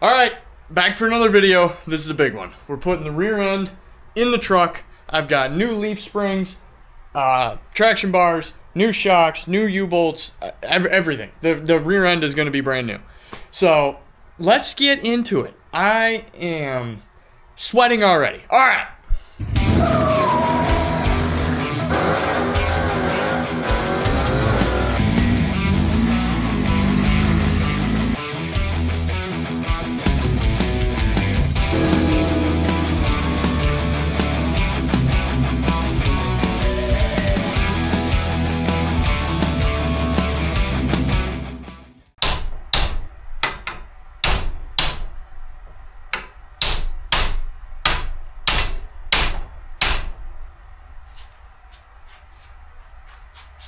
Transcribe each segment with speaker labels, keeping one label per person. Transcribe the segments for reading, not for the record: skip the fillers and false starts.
Speaker 1: All right, back for another video. This is a big one. We're putting the rear end in the truck. I've got new leaf springs, traction bars, new shocks, new U-bolts, everything. The rear end is going to be brand new. So let's get into it. I am sweating already. All right.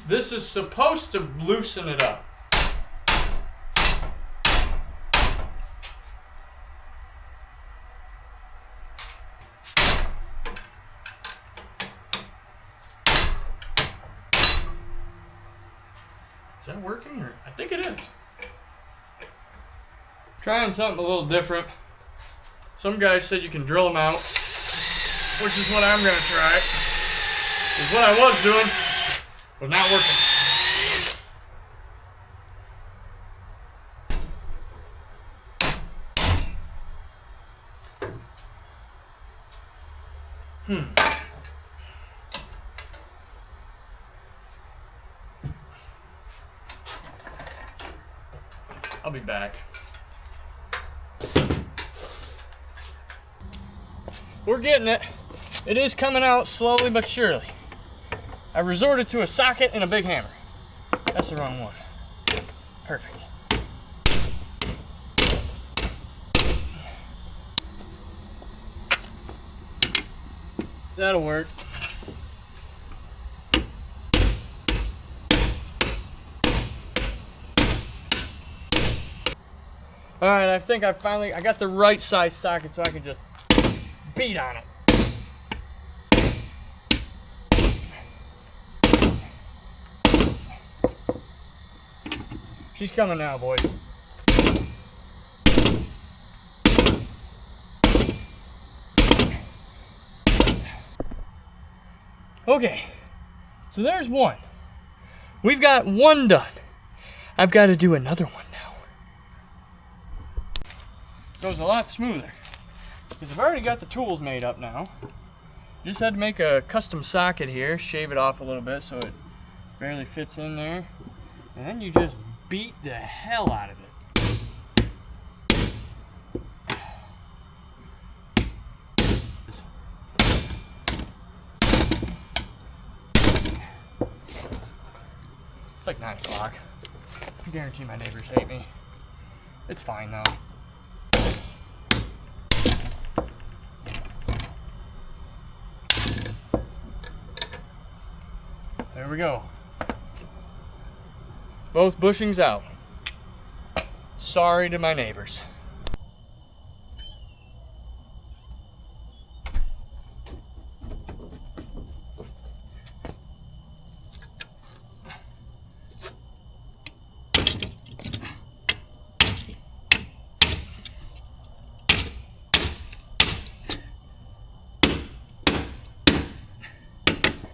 Speaker 1: This is supposed to loosen it up. Is that working? Or I think it is. Trying something a little different. Some guys said you can drill them out, which is what I'm going to try. Is what I was doing. Was not working. I'll be back. We're getting it. It is coming out slowly but surely. I resorted to a socket and a big hammer. That's the wrong one. Perfect. That'll work. All right, I think I got the right size socket so I can just beat on it. She's coming now, boys. Okay, so there's one. We've got one done. I've got to do another one now. Goes a lot smoother because I've already got the tools made up now. Just had to make a custom socket here, shave it off a little bit so it barely fits in there, and then you just beat the hell out of it. It's like 9 o'clock. I guarantee my neighbors hate me. It's fine though. There we go. Both bushings out. Sorry to my neighbors.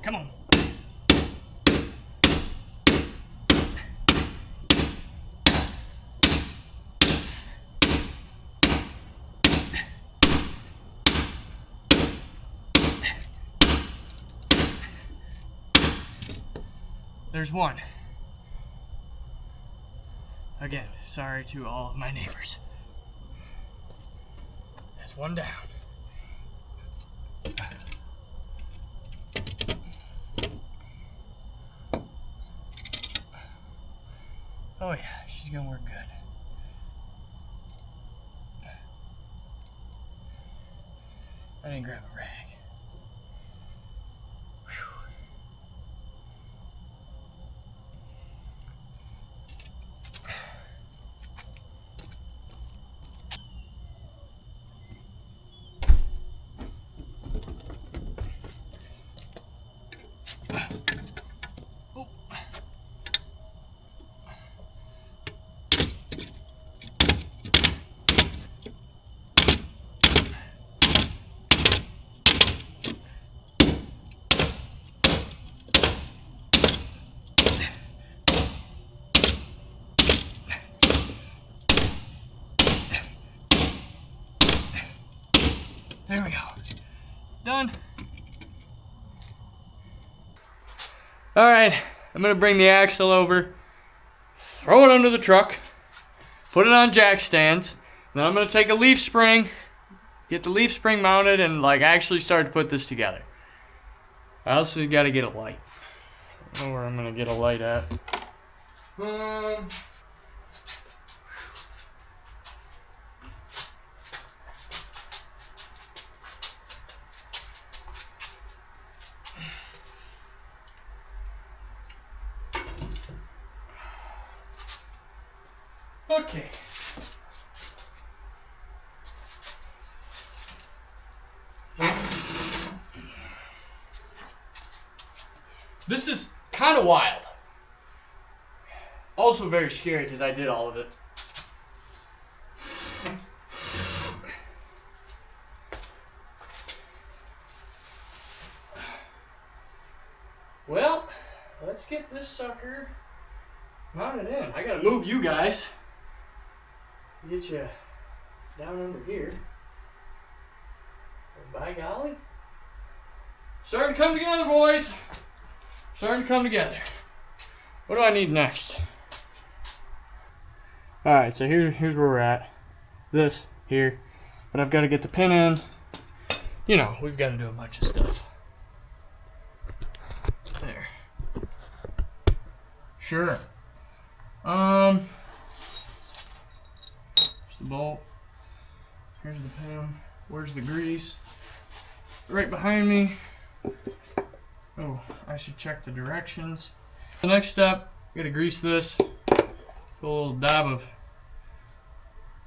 Speaker 1: Come on. There's one. Again, sorry to all of my neighbors. That's one down. Oh yeah, she's gonna work good. I didn't grab a rag. There we go. Done. All right, I'm gonna bring the axle over, throw it under the truck, put it on jack stands, and then I'm gonna take a leaf spring, get the leaf spring mounted, and like actually start to put this together. I also gotta get a light. I don't know where I'm gonna get a light at. Okay. This is kind of wild. Also very scary because I did all of it. Well, let's get this sucker mounted in. I gotta move you guys. Get you down under here. And by golly. Starting to come together, boys. Starting to come together. What do I need next? Alright, so here's where we're at. This, here. But I've got to get the pin in. You know, we've got to do a bunch of stuff. There. Sure. Here's the bolt. Here's the pin. Where's the grease? Right behind me. Oh, I should check the directions. The next step, gotta grease this. Put a little dab of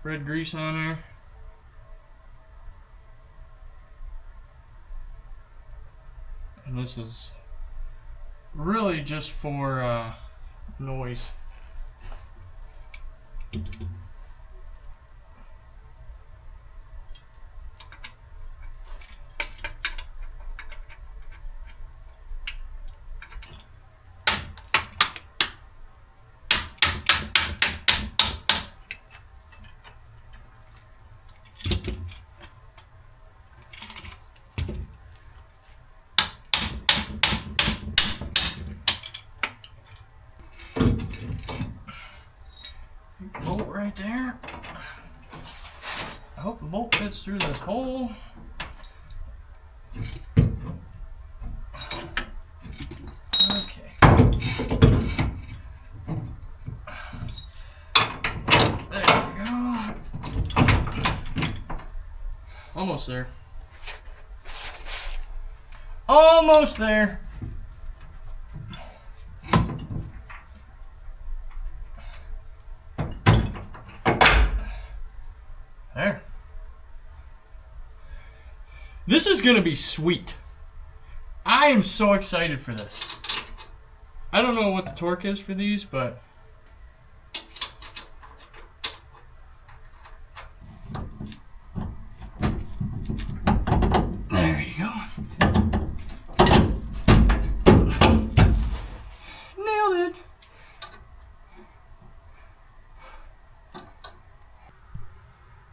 Speaker 1: red grease on there. And this is really just for noise. Bolt right there. I hope the bolt fits through this hole. Okay. There we go. Almost there. Almost there. There. This is gonna be sweet. I am so excited for this. I don't know what the torque is for these, but there you go. Nailed it.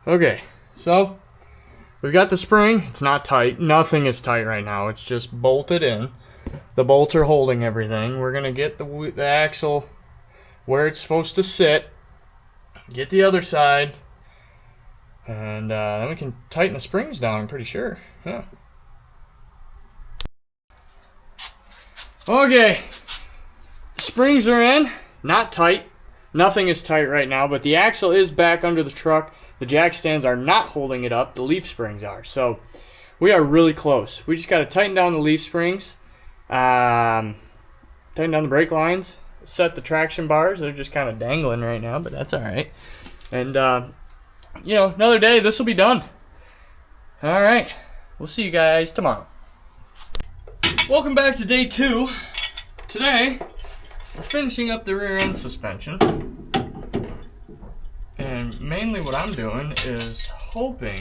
Speaker 1: Okay, so we've got the spring. It's not tight. Nothing is tight right now. It's just bolted in. The bolts are holding everything. We're gonna get the axle where it's supposed to sit. Get the other side, and then we can tighten the springs down. I'm pretty sure. Yeah. Okay. Springs are in. Not tight. Nothing is tight right now, but the axle is back under the truck. The jack stands are not holding it up. The leaf springs are. So we are really close. We just got to tighten down the leaf springs, tighten down the brake lines, set the traction bars. They're just kind of dangling right now, but that's all right. And, you know, another day, this will be done. All right. We'll see you guys tomorrow. Welcome back to day 2. Today, we're finishing up the rear end suspension. And mainly what I'm doing is hoping...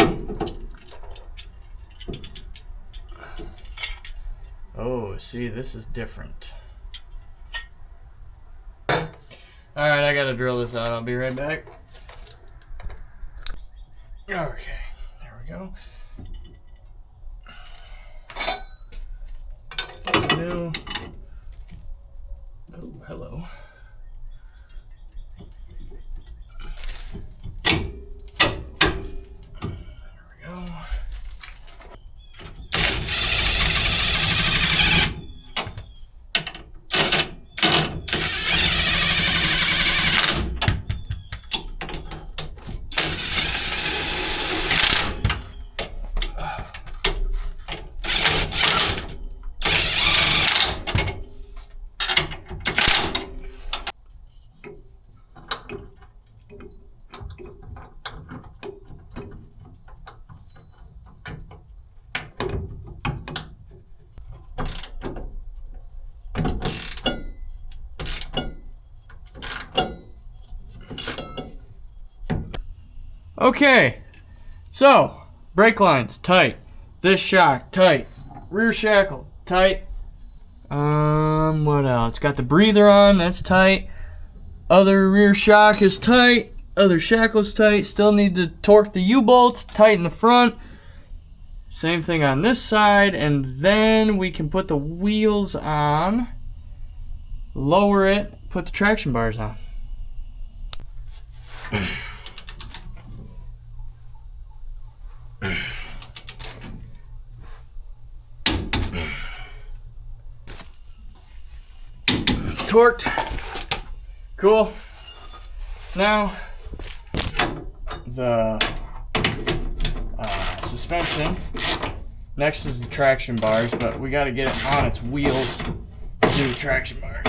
Speaker 1: Oh, see, this is different. Alright, I gotta drill this out. I'll be right back. Okay, there we go. go. Oh, hello. Okay, so brake lines tight, this shock tight, rear shackle tight. What else? Got the breather on, that's tight. Other rear shock is tight, other shackle's tight. Still need to torque the U-bolts, tighten the front. Same thing on this side, and then we can put the wheels on, lower it, put the traction bars on. Torqued. Cool. Now the suspension. Next is the traction bars, but we got to get it on its wheels to do the traction bars.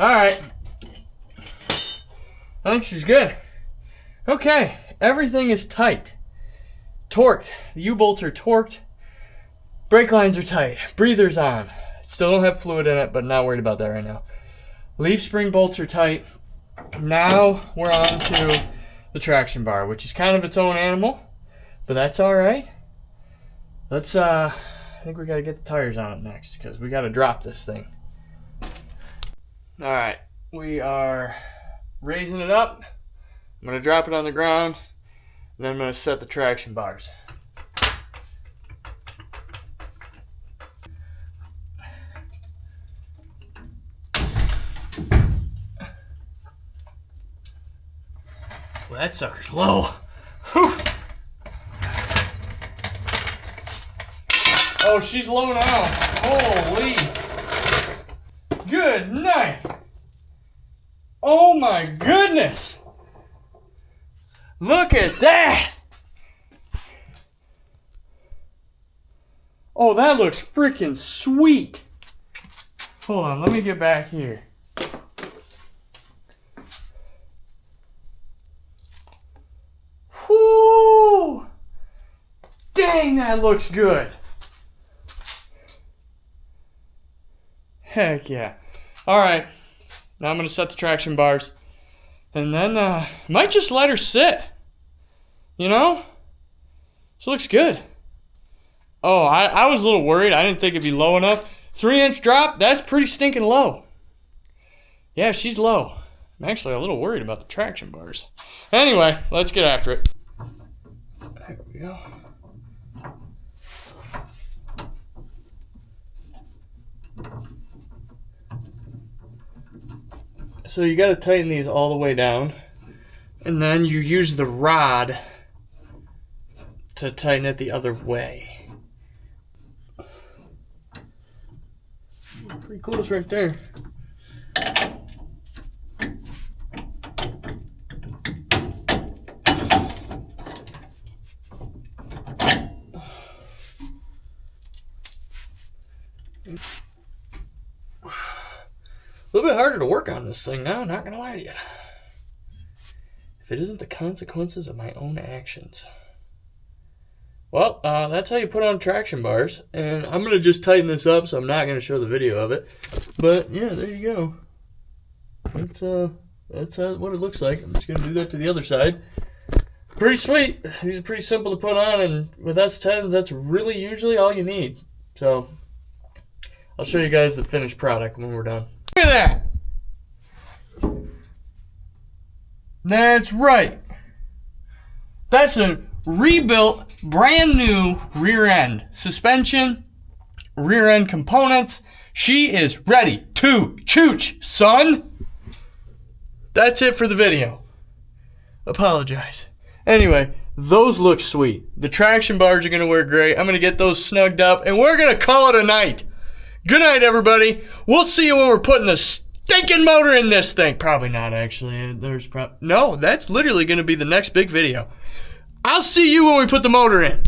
Speaker 1: Alright. I think she's good. Okay, everything is tight. Torqued. The U-bolts are torqued. Brake lines are tight. Breather's on. Still don't have fluid in it, but not worried about that right now. Leaf spring bolts are tight. Now we're on to the traction bar, which is kind of its own animal, but that's alright. Let's, I think we got to get the tires on it next, because we got to drop this thing. Alright, we are raising it up. I'm going to drop it on the ground, and then I'm going to set the traction bars. Well, that sucker's low. Whew. Oh, she's low now. Holy. Good night. Oh my goodness. Look at that. Oh, that looks freaking sweet. Hold on, let me get back here. Whoo! Dang, that looks good. Heck yeah. Alright, now I'm going to set the traction bars. And then, might just let her sit. You know? This looks good. Oh, I was a little worried. I didn't think it'd be low enough. 3-inch drop, that's pretty stinking low. Yeah, she's low. I'm actually a little worried about the traction bars. Anyway, let's get after it. There we go. So you got to tighten these all the way down, and then you use the rod to tighten it the other way. Pretty close right there. A little bit harder to work on this thing now, not gonna lie to you. If it isn't the consequences of my own actions. Well, that's how you put on traction bars. And I'm gonna just tighten this up, so I'm not gonna show the video of it. But yeah, there you go. That's what it looks like. I'm just gonna do that to the other side. Pretty sweet. These are pretty simple to put on, and with S10s, that's really usually all you need. So I'll show you guys the finished product when we're done. Look at that. That's right. That's a rebuilt, brand new rear end. Suspension, rear end components. She is ready to chooch, son. That's it for the video. Apologize. Anyway, those look sweet. The traction bars are going to work great. I'm going to get those snugged up, and we're going to call it a night. Good night, everybody. We'll see you when we're putting the stinking motor in this thing. Probably not, actually. No, that's literally going to be the next big video. I'll see you when we put the motor in.